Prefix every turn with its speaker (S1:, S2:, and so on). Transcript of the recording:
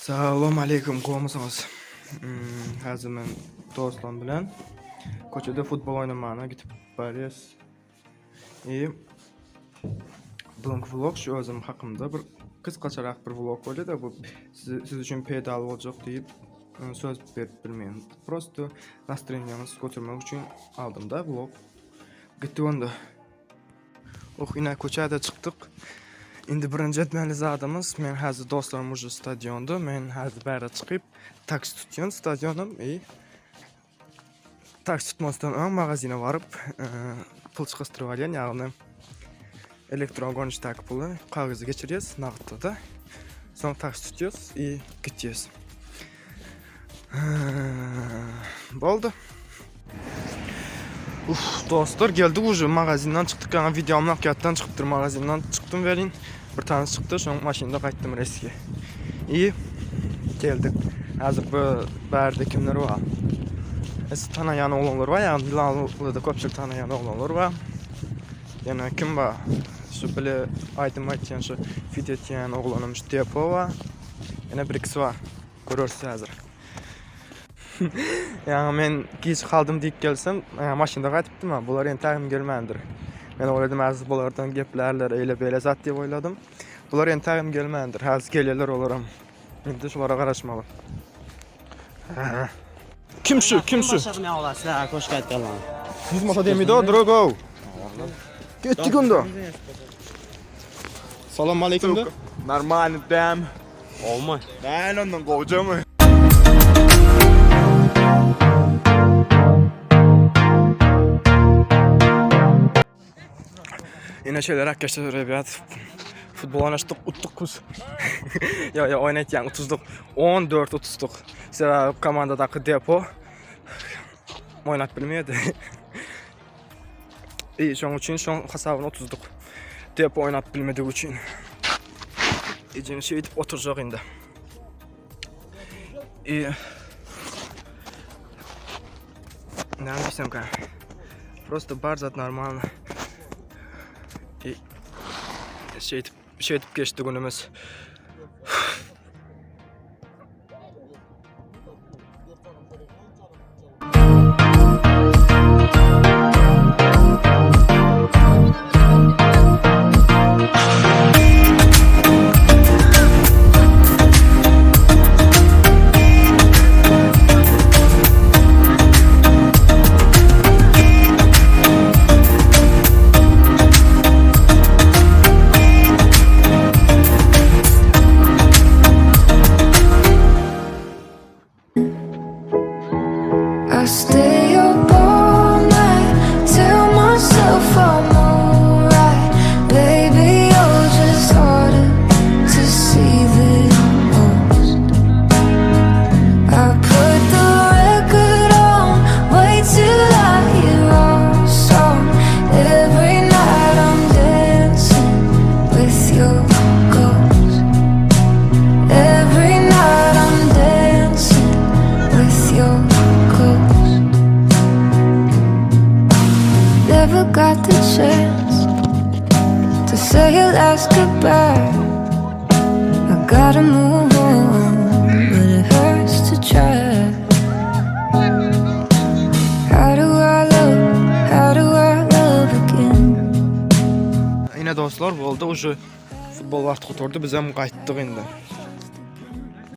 S1: Assalomu alaykum, qo'misiz. Hozir men do'stlarim bilan ko'chada futbol o'ynamag'ana ketib boramiz. Bugungi vlog shu o'zim haqimda bir qisqacharoq bir vlog bo'ladi. Bu siz uchun pedal olacak deyip söz berib bilmayman. Prosto настроениyangizni ko'tarmak uchun aldimda vlog. Gitti onda. Yine ko'chada chiqdik. Endi birinchi etmalizadimiz. Men hozir do'stlarim уже stadionda. Men hozir bari chiqib taksi tutgan stadionim. Taksi tutmasdan o'n magazine varıp pul chiqistirib olgan, ya'ni elektron ko'rinishdagi pulni qog'ozga kechiramiz, naqdda. So'ng taksi tutamiz va ketamiz. Bo'ldi. Dostlar geldik уже magazinden çıktık. Yani videomla hakikaten çıktım, magazinden çıktım verin. Bir tane çıktı, şu an maşında kayıttım reski. İyi geldik. Hazır bu berde kimler var? Tanıyan olanlar var, yani Dilanlı'da köpçük tanıyan olanlar var. Yani kim var? Şu böyle aydım aytyan, şu fit etyen oğlanım şu depo var. Yine bir ikisi var. Görürsünüz hazır. Yani men geç kaldım deyip gelsem, maşında qaytıptım ama bular endi tagim gelmendir. Men oyladım hazır bulardan geplerler öyle böyle zat diye oyladım. Bular endi tagim gelmendir. Hazır gelirler olaram. Endi şulara qaraşmalı. Kim şu? Kim şu?
S2: Ne olasın ha, hoş geldin lan.
S1: Siz masa demiydi o, Drogo. Gittik onda. Salam aleyküm de.
S3: Нормально, dem.
S2: Olmaz.
S3: Ben ondan kovacağım.
S1: Yine şeyler arkadaşlar rüyat. Futbol oynaştık, uttuk kuz. ya oynayıp yani 14-30'duk. Sıra komandadaki depo. Oynat bilmeydi. İyi, şu an için şu an hesabını 30'duk. Depo oynat bilmediği için. İyice şey edip oturacak indi. İyi. Ne yapayım kan? Просто barzat normal. Şey edip geçti günümüz.
S4: I stay up all night, tell myself I'm alright. Baby, you're just harder to see than most. I put the record on, wait till I hear our song. Every night I'm dancing with your ghost. Every night I'm dancing with your ghost. Never got the chance to say your last goodbye. I gotta move on, but it hurts to try. How do I love again?
S1: Yine dostlar oldu, уже futbol vakti oturdu, biz hem qaytdık indi.